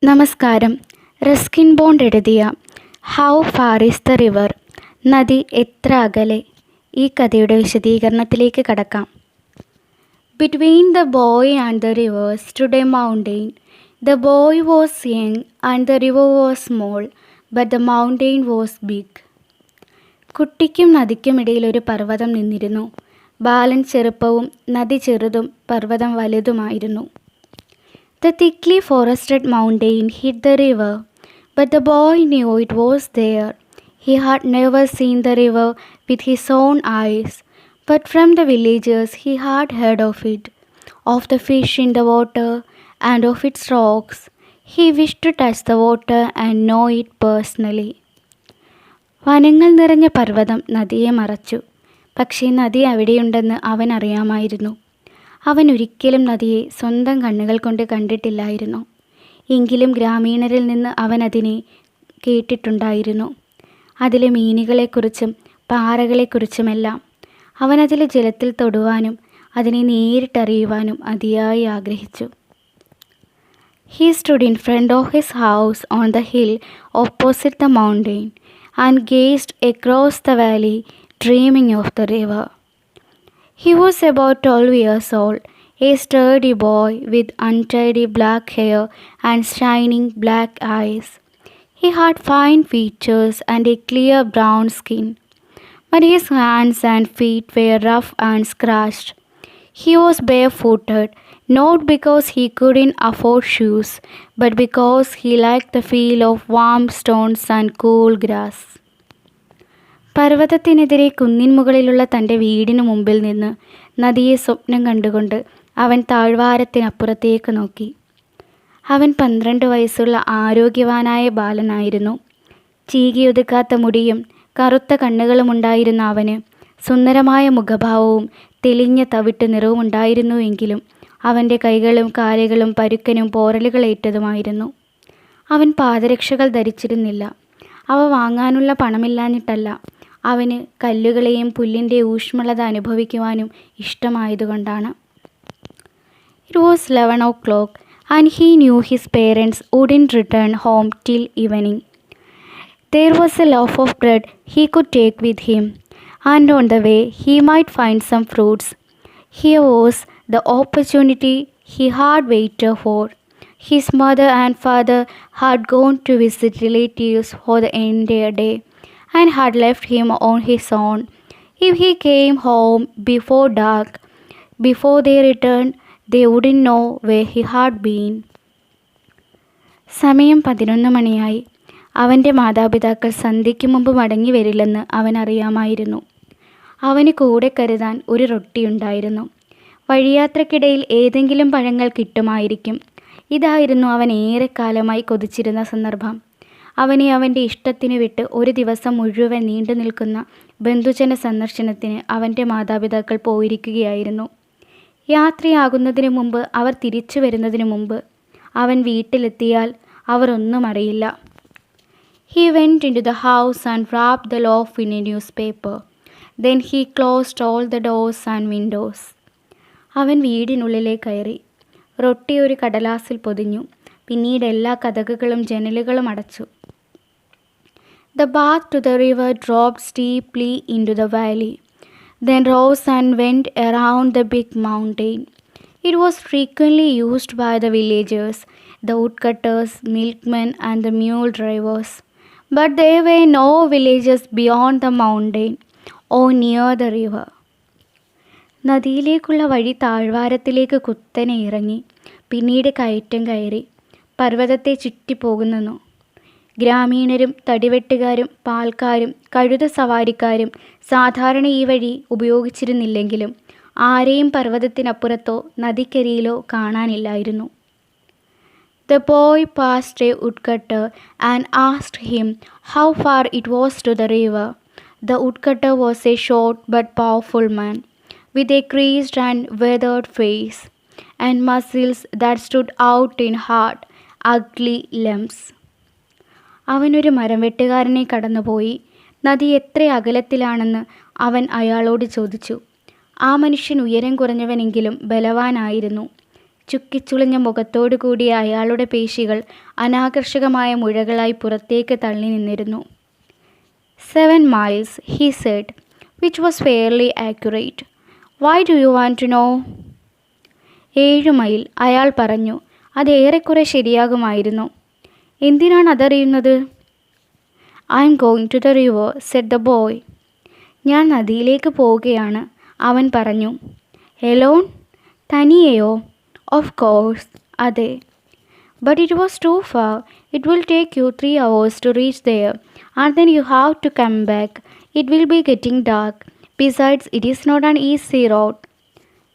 നമസ്കാരം. Ruskin Bond എഴുതിയ how far is the river, നദി എത്ര അകലെ, ഈ കഥയുടെ വിശദീകരണത്തിലേക്ക് കടക്കാം. Between the boy and the river stood a mountain. The boy was young and the river was small, but the mountain was big. കുട്ടിക്കും നദിക്കുമിടയിൽ ഒരു പർവ്വതം നിന്നിരുന്നു. ബാലൻ ചെറുപ്പവും നദി ചെറുതും പർവ്വതം വലുതുമായിരുന്നു. The thickly forested mountain hid the river, but the boy knew it was there. He had never seen the river with his own eyes, but from the villagers he had heard of it, of the fish in the water and of its rocks. He wished to touch the water and know it personally. വനങ്ങൾ നിറഞ്ഞ പർവ്വതം നദിയെ മറച്ചു. പക്ഷേ നദി അവിടെയുണ്ടെന്ന് അവൻ അറിയാമായിരുന്നു. അവൻ ഒരിക്കലും നദിയെ സ്വന്തം കണ്ണുകൾ കൊണ്ട് കണ്ടിട്ടില്ലായിരുന്നു. എങ്കിലും ഗ്രാമീണരിൽ നിന്ന് അവൻ അതിനെ കേട്ടിട്ടുണ്ടായിരുന്നു. അതിലെ മീനുകളെക്കുറിച്ചും പാറകളെക്കുറിച്ചുമെല്ലാം. അവനതിലെ ജലത്തിൽ തൊടുവാനും അതിനെ നേരിട്ടറിയുവാനും അതിയായി ആഗ്രഹിച്ചു. He stood in front of his house on the hill opposite the mountain and gazed across the valley, dreaming of the river. He was about 12 years old, a sturdy boy with untidy black hair and shining black eyes. He had fine features and a clear brown skin, but his hands and feet were rough and scratched. He was barefooted, not because he couldn't afford shoes, but because he liked the feel of warm stones and cool grass. പർവ്വതത്തിനെതിരെ കുന്നിൻ മുകളിലുള്ള തൻ്റെ വീടിനു മുമ്പിൽ നിന്ന് നദിയെ സ്വപ്നം കണ്ടുകൊണ്ട് അവൻ താഴ്വാരത്തിനപ്പുറത്തേക്ക് നോക്കി. അവൻ 12 വയസ്സുള്ള ആരോഗ്യവാനായ ബാലനായിരുന്നു. ചീകിയൊതുക്കാത്ത മുടിയും കറുത്ത കണ്ണുകളുമുണ്ടായിരുന്ന അവന് സുന്ദരമായ മുഖഭാവവും തെളിഞ്ഞ തവിട്ട് നിറവുമുണ്ടായിരുന്നുവെങ്കിലും അവൻ്റെ കൈകളും കാലുകളും പരുക്കനും പോറലുകളേറ്റതുമായിരുന്നു. അവൻ പാദരക്ഷകൾ ധരിച്ചിരുന്നില്ല. അവ വാങ്ങാനുള്ള പണമില്ലാഞ്ഞിട്ടല്ല, അവന് കല്ലുകളെയും പുല്ലിൻ്റെ ഊഷ്മളത അനുഭവിക്കുവാനും ഇഷ്ടമായതുകൊണ്ടാണ്. It was 11 o'clock and he knew his parents wouldn't return home till evening. There was a loaf of bread he could take with him, and on the way he might find some fruits. Here was the opportunity he had waited for. His mother and father had gone to visit relatives for the entire day and had left him on his own. If he came home before dark, before they returned, they wouldn't know where he had been. സമയം 11 മണിയായി. അവൻ്റെ മാതാപിതാക്കൾ സന്ധ്യയ്ക്ക് മുമ്പ് മടങ്ങി വരില്ലെന്ന് അവൻ അറിയാമായിരുന്നു. അവന് കൂടെ കരുതാൻ ഒരു റൊട്ടിയുണ്ടായിരുന്നു. വഴിയാത്രക്കിടയിൽ ഏതെങ്കിലും പഴങ്ങൾ കിട്ടുമായിരിക്കും. ഇതായിരുന്നു അവൻ ഏറെക്കാലമായി കൊതിച്ചിരുന്ന സന്ദർഭം. അവനെ അവൻ്റെ ഇഷ്ടത്തിന് വിട്ട് ഒരു ദിവസം മുഴുവൻ നീണ്ടു നിൽക്കുന്ന ബന്ധുജന സന്ദർശനത്തിന് അവൻ്റെ മാതാപിതാക്കൾ പോയിരിക്കുകയായിരുന്നു. യാത്രയാകുന്നതിന് മുമ്പ്, അവർ തിരിച്ചു വരുന്നതിന് മുമ്പ് അവൻ വീട്ടിലെത്തിയാൽ അവർ ഒന്നും അറിയില്ല. He went into the house and wrapped the loaf in a newspaper. Then he closed all the doors and windows. അവൻ വീടിനുള്ളിലേക്ക് കയറി. റൊട്ടി ഒരു കടലാസിൽ പൊതിഞ്ഞു. പിന്നീട് എല്ലാ കതകുകളും ജനലുകളും അടച്ചു. The path to the river dropped steeply into the valley, then rose and went around the big mountain. It was frequently used by the villagers, the woodcutters, milkmen, and the mule drivers. But there were no villages beyond the mountain or near the river. നദിയിലേക്കുള്ള വഴി താഴ്വാരത്തിലേക്ക് കുത്തനെ ഇറങ്ങി. പിന്നീട് കയറ്റം കയറി പർവ്വതത്തെ ചുറ്റിപ്പോകുന്നു. ഗ്രാമീണരും തടിവെട്ടുകാരും പാൽക്കാരും കഴുത സവാരിക്കാരും സാധാരണ ഈ വഴി ഉപയോഗിച്ചിരുന്നില്ലെങ്കിലും ആരെയും പർവ്വതത്തിനപ്പുറത്തോ നദിക്കരിയിലോ കാണാനില്ലായിരുന്നു. The boy passed a woodcutter and asked him how far it was to the river. The woodcutter was a short but powerful man, with a creased and weathered face and muscles that stood out in hard, ugly lumps. അവനൊരു മരം വെട്ടുകാരനെ കടന്നുപോയി. നദി എത്ര അകലത്തിലാണെന്ന് അവൻ അയാളോട് ചോദിച്ചു. ആ മനുഷ്യൻ ഉയരം കുറഞ്ഞവനെങ്കിലും ബലവാനായിരുന്നു. ചുക്കിച്ചുളിഞ്ഞ മുഖത്തോടു കൂടിയ അയാളുടെ പേശികൾ അനാകർഷകമായ മുഴകളായി പുറത്തേക്ക് തള്ളി നിന്നിരുന്നു. 7 miles, he said, which was fairly accurate. Why do you want to know? 7 mile, അയാൾ പറഞ്ഞു. അത് ഏറെക്കുറെ ശരിയാകുമായിരുന്നു. എന്തിനാണ് അതറിയുന്നത്? I am going to the river, said the boy. ഞാൻ നദിയിലേക്ക് പോവുകയാണ്, അവൻ പറഞ്ഞു. Alone? തനിയെയോ? Of course, അതെ. But it was too far. It will take you 3 hours to reach there, and then you have to come back. It will be getting dark. Besides, it is not an easy road.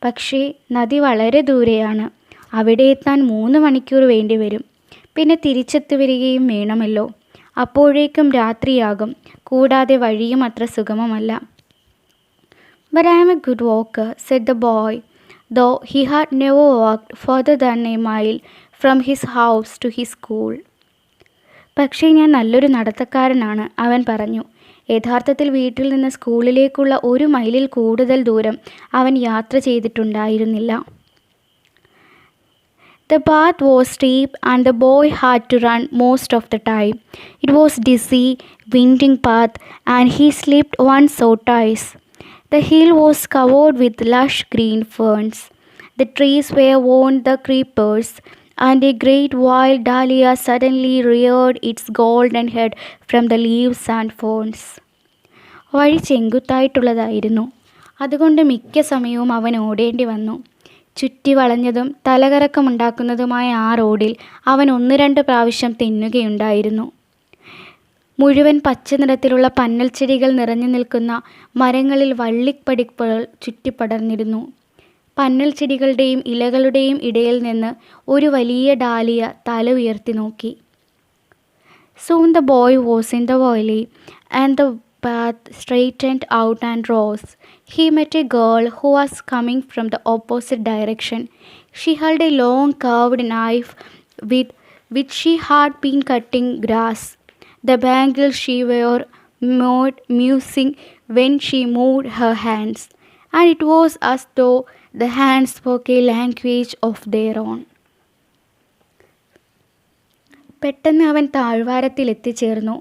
പക്ഷേ നദി വളരെ ദൂരെയാണ്. അവിടെ എത്താൻ 3 മണിക്കൂർ വേണ്ടി വരും. പിന്നെ തിരിച്ചെത്തി വരികയും വേണമല്ലോ. അപ്പോഴേക്കും രാത്രിയാകും. കൂടാതെ വഴിയും അത്ര സുഗമമല്ല. But I am a good walker, said the boy, though he had never walked further than a mile from his house to his school. പക്ഷേ ഞാൻ നല്ലൊരു നടത്തക്കാരനാണ്, അവൻ പറഞ്ഞു. യഥാർത്ഥത്തിൽ വീട്ടിൽ നിന്ന് സ്കൂളിലേക്കുള്ള 1 മൈലിൽ കൂടുതൽ ദൂരം അവൻ യാത്ര ചെയ്തിട്ടുണ്ടായിരുന്നില്ല. The path was steep and the boy had to run most of the time. It was dizzy, winding path and he slipped once or twice. The hill was covered with lush green ferns. The trees were worn the creepers, and a great wild dahlia suddenly reared its golden head from the leaves and ferns. വഴി ചെങ്കുത്തായിട്ടുള്ളതായിരുന്നു. അതുകൊണ്ട് മിക്ക സമയവും അവൻ ഓടേണ്ടി വന്നു. ചുറ്റി വളഞ്ഞതും തലകറക്കമുണ്ടാക്കുന്നതുമായ ആ റോഡിൽ അവൻ 1-2 പ്രാവശ്യം തെന്നുകയുണ്ടായിരുന്നു. മുഴുവൻ പച്ച നിറത്തിലുള്ള പന്നൽ ചെടികൾ നിറഞ്ഞു നിൽക്കുന്ന മരങ്ങളിൽ വള്ളിപ്പടിപ്പുകൾ ചുറ്റിപ്പടർന്നിരുന്നു. പന്നൽ ചെടികളുടെയും ഇലകളുടെയും ഇടയിൽ നിന്ന് ഒരു വലിയ ഡാലിയ തല ഉയർത്തി നോക്കി. Soon the boy was in the valley, and the path straightened out and rose. He met a girl who was coming from the opposite direction. She held a long curved knife with which she had been cutting grass. The bangles she wore made music when she moved her hands, and it was as though the hands spoke a language of their own. പെട്ടെന്ന് അവൻ താഴ്വാരത്തിൽ എത്തിച്ചേർന്നു.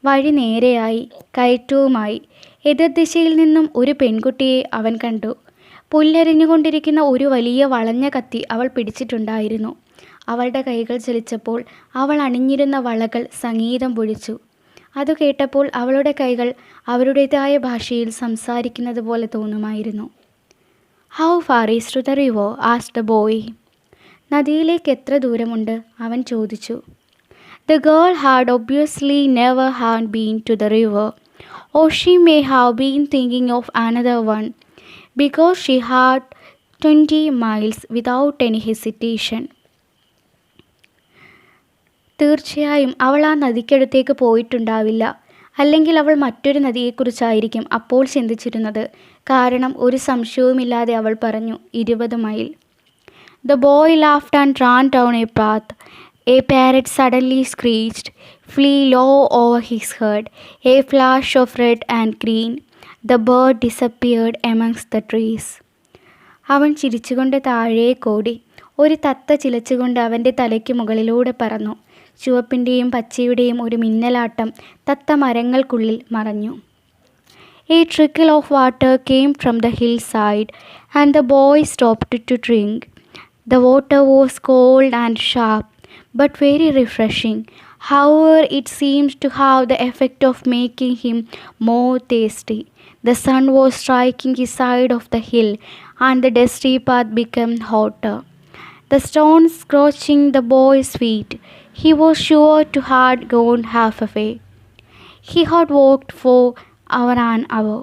വഴി നേരെയായി, കയറ്റവുമായി. എതിർദിശയിൽ നിന്നും ഒരു പെൺകുട്ടിയെ അവൻ കണ്ടു. പുല്ലരിഞ്ഞുകൊണ്ടിരിക്കുന്ന ഒരു വലിയ വളഞ്ഞ കത്തി അവൾ പിടിച്ചിട്ടുണ്ടായിരുന്നു. അവളുടെ കൈകൾ ചലിച്ചപ്പോൾ അവൾ അണിഞ്ഞിരുന്ന വളകൾ സംഗീതം പൊഴിച്ചു. അതു കേട്ടപ്പോൾ അവളുടെ കൈകൾ അവരുടേതായ ഭാഷയിൽ സംസാരിക്കുന്നത് പോലെ തോന്നുമായിരുന്നു. How far is to the river? asked the boy. നദിയിലേക്ക് എത്ര ദൂരമുണ്ട്? അവൻ ചോദിച്ചു. The girl had obviously never had been to the river, or she may have been thinking of another one, because she had 20 miles without any hesitation. തീർച്ചയായും അവൾ ആ നദിക്കടുത്തേക്ക് പോയിട്ടുണ്ടാവില്ല. അല്ലെങ്കിൽ അവൾ മറ്റൊരു നദിയെക്കുറിച്ചായിരിക്കും അപ്പോൾ ചിന്തിച്ചിരുന്നത്. കാരണം ഒരു സംശയവുമില്ലാതെ അവൾ പറഞ്ഞു, 20 mile. The boy laughed and ran down a path. A parrot suddenly screeched, flew low over his head. A flash of red and green. The bird disappeared amongst the trees. അവൻ ചിരിച്ചുകൊണ്ട് താഴേക്കോടി. ഒരു തത്ത ചിലച്ചുകൊണ്ട് അവൻ്റെ തലയ്ക്ക് മുകളിലൂടെ പറന്നു. ചുവപ്പിൻ്റെയും പച്ചയുടെയും ഒരു മിന്നലാട്ടം തത്ത മരങ്ങൾക്കുള്ളിൽ മറഞ്ഞു. A trickle of water came from the hillside, and the boy stopped to drink. The water was cold and sharp, but very refreshing. However, it seemed to have the effect of making him more thirsty. The sun was striking his side of the hill, and the dusty path became hotter. The stones scorching the boy's feet. He was sure to have gone halfway. He had walked for hour and hour.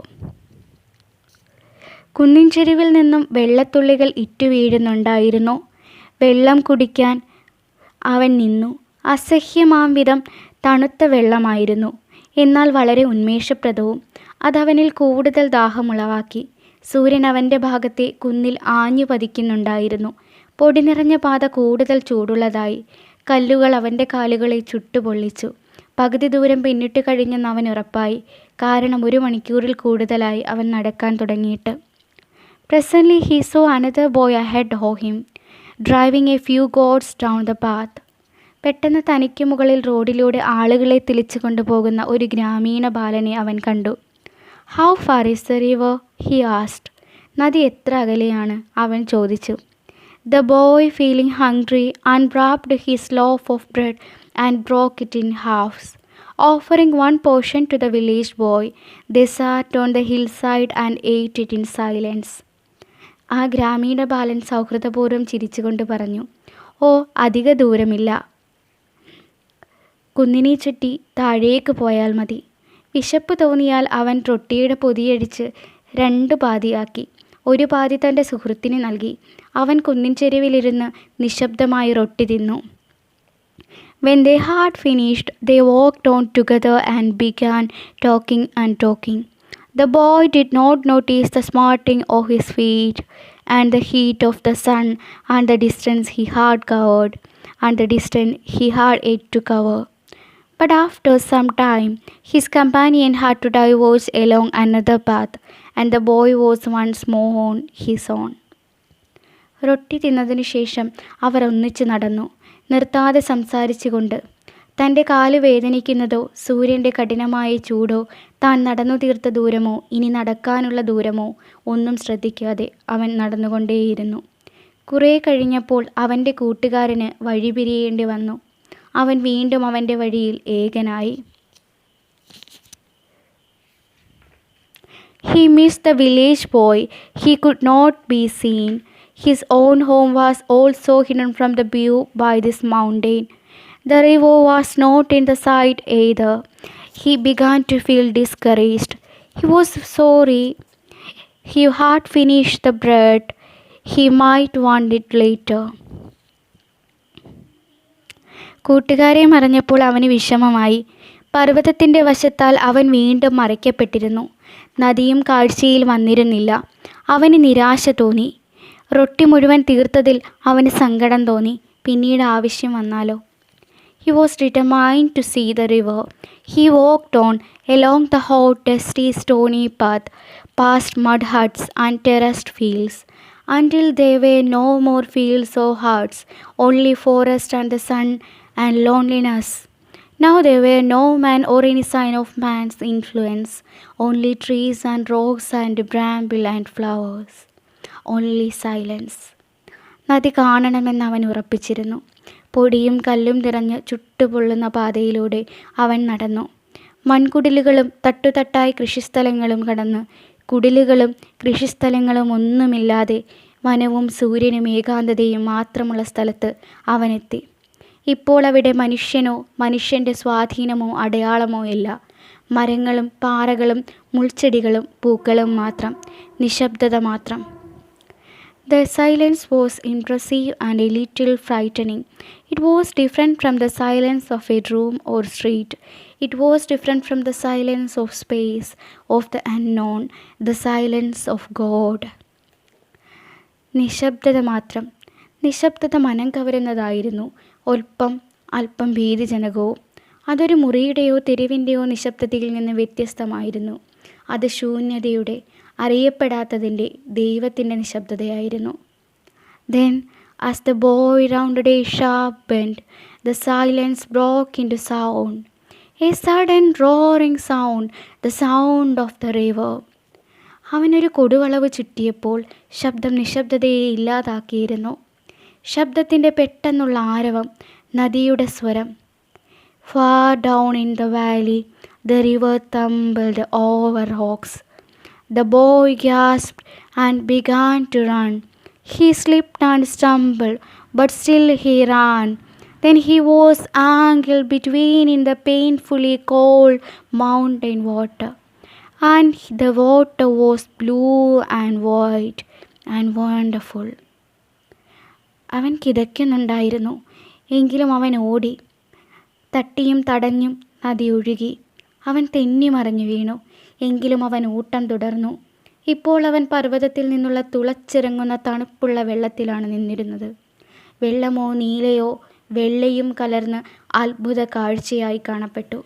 കുന്നിൻ ചെരുവിൽ നിന്നും വെള്ളത്തുള്ളികൾ ഇറ്റുവീഴുന്നുണ്ടായിരുന്നു. വെള്ളം കുടിക്കാൻ അവൻ നിന്നു. അസഹ്യമാം വിധം തണുത്ത വെള്ളമായിരുന്നു, എന്നാൽ വളരെ ഉന്മേഷപ്രദവും. അതവനിൽ കൂടുതൽ ദാഹമുളവാക്കി. സൂര്യൻ അവൻ്റെ ഭാഗത്തെ കുന്നിൽ ആഞ്ഞു പതിക്കുന്നുണ്ടായിരുന്നു. പൊടി നിറഞ്ഞ പാത കൂടുതൽ ചൂടുള്ളതായി. കല്ലുകൾ അവൻ്റെ കാലുകളെ ചുട്ടുപൊള്ളിച്ചു. പകുതി ദൂരം പിന്നിട്ട് കഴിഞ്ഞെന്ന് അവൻ ഉറപ്പായി. കാരണം 1 മണിക്കൂറിൽ കൂടുതലായി അവൻ നടക്കാൻ തുടങ്ങിയിട്ട്. Presently he saw another boy ahead of him. driving a few goats down the path. പെട്ടെന്ന് തനിക്ക് മുകളിൽ റോഡിലൂടെ ആളുകളെ തിരിച്ചു കൊണ്ടുപോകുന്ന ഒരു ഗ്രാമീണ ബാലനെ അവൻ കണ്ടു. How far is the river? He asked. നദി എത്ര അകലെയാണ്? അവൻ ചോദിച്ചു. The boy, feeling hungry, unwrapped his loaf of bread and broke it in halves. Offering one portion to the village boy, they sat on the hillside and ate it in silence. ആ ഗ്രാമീണ ബാലൻ സൗഹൃദപൂർവ്വം ചിരിച്ചുകൊണ്ട് പറഞ്ഞു, ഓ, അധിക ദൂരമില്ല. കുന്നിനെ ചുറ്റി താഴേക്ക് പോയാൽ മതി. വിശപ്പ് തോന്നിയാൽ അവൻ റൊട്ടിയുടെ പൊതിയടിച്ച് 2 പാതിയാക്കി. ഒരു പാതി തൻ്റെ സുഹൃത്തിന് നൽകി. അവൻ കുന്നിൻ ചെരുവിലിരുന്ന് നിശബ്ദമായി റൊട്ടി തിന്നു. When they had finished, they walked on together and began talking and talking. The boy did not notice the smarting of his feet and the heat of the sun and the distance he had covered and the distance he had yet to cover. But after some time, his companion had to diverge along another path, and the boy was once more on his own. റൊട്ടി തിന്നതിനു ശേഷം അവർ ഒന്നിച്ചു നടന്നു, നിർത്താതെ സംസാരിച്ചുകൊണ്ട്. തൻ്റെ കാല് വേദനിക്കുന്നതോ സൂര്യൻ്റെ കഠിനമായ ചൂടോ താൻ നടന്നു തീർത്ത ദൂരമോ ഇനി നടക്കാനുള്ള ദൂരമോ ഒന്നും ശ്രദ്ധിക്കാതെ അവൻ നടന്നുകൊണ്ടേയിരുന്നു. കുറേ കഴിഞ്ഞപ്പോൾ അവൻ്റെ കൂട്ടുകാരന് വഴിപിരിയേണ്ടി വന്നു. അവൻ വീണ്ടും അവൻ്റെ വഴിയിൽ ഏകനായി. He missed the village boy. He could not be seen. His own home was also hidden from the view by this mountain. The river was not in the sight either. He began to feel discouraged. He was sorry he had finished the bread. He might want it later. കൂട്ടുകാരെ മറഞ്ഞപ്പോൾ അവന് വിഷമമായി. പർവ്വതത്തിൻ്റെ വശത്താൽ അവൻ വീണ്ടും മറയ്ക്കപ്പെട്ടിരുന്നു. നദിയും കാഴ്ചയിൽ വന്നിരുന്നില്ല. അവന് നിരാശ തോന്നി. റൊട്ടി മുഴുവൻ തീർത്തതിൽ അവന് സങ്കടം തോന്നി. പിന്നീട് ആവശ്യം വന്നാലോ? He was determined to see the river. He walked on along the hot, dusty, stony path, past mud huts and terraced fields, until there were no more fields or huts, only forest and the sun and loneliness. Now there were no man or any sign of man's influence, only trees and rocks and bramble and flowers, only silence. നദി കാണണമെന്ന് അവൻ ഉറപ്പിച്ചിരുന്നു. പൊടിയും കല്ലും നിറഞ്ഞ് ചുട്ടുപൊള്ളുന്ന പാതയിലൂടെ അവൻ നടന്നു. മൺകുടിലുകളും തട്ടുതട്ടായി കൃഷിസ്ഥലങ്ങളും കടന്ന്, കുടിലുകളും കൃഷിസ്ഥലങ്ങളും ഒന്നുമില്ലാതെ വനവും സൂര്യനും ഏകാന്തതയും മാത്രമുള്ള സ്ഥലത്ത് അവനെത്തി. ഇപ്പോൾ അവിടെ മനുഷ്യനോ മനുഷ്യൻ്റെ സ്വാധീനമോ അടയാളമോ ഇല്ല. മരങ്ങളും പാറകളും മുൾച്ചെടികളും പൂക്കളും മാത്രം. നിശബ്ദത മാത്രം. The silence was impressive and a little frightening. It was different from the silence of a room or street. It was different from the silence of space, of the unknown, the silence of God. നിശബ്ദത മാത്രം. നിശബ്ദത മനം കവരുന്നതായിരുന്നു. അല്പം ഭീതിജനകവും. അതൊരു മുറിയുടെയോ തെരുവിൻ്റെയോ നിശബ്ദതയിൽ നിന്ന് വ്യത്യസ്തമായിരുന്നു. അത് ശൂന്യതയുടെ, അറിയപ്പെടാത്തതിൻ്റെ, ദൈവത്തിൻ്റെ നിശബ്ദതയായിരുന്നു. Then, as the boy rounded a sharp bend, the silence broke into sound. A sudden roaring sound, the sound of the river. അവനൊരു കൊടുവളവ് ചുറ്റിയപ്പോൾ ശബ്ദം നിശബ്ദതയെ ഇല്ലാതാക്കിയിരുന്നു. ശബ്ദത്തിൻ്റെ പെട്ടെന്നുള്ള ആരവം, നദിയുടെ സ്വരം. Far down in the valley, the river tumbled over rocks. The boy gasped and began to run. He slipped and stumbled, but still he ran. Then he was angled between in the painfully cold mountain water. And the water was blue and white and wonderful. അവൻ കിതയ്ക്കുന്നുണ്ടായിരുന്നു. എങ്കിലും അവൻ ഓടി. തട്ടിയും തടഞ്ഞും നദി ഒഴുകി. അവൻ തെന്നിമറിഞ്ഞു വീണു. എങ്കിലും അവൻ ഓട്ടം തുടർന്നു. ഇപ്പോൾ അവൻ പർവ്വതത്തിൽ നിന്നുള്ള തുളച്ചിറങ്ങുന്ന തണുപ്പുള്ള വെള്ളത്തിലാണ് നിന്നിരുന്നത്. വെള്ളമോ നീലയോ വെള്ളയും കലർന്ന് അത്ഭുത കാഴ്ചയായി കാണപ്പെട്ടു.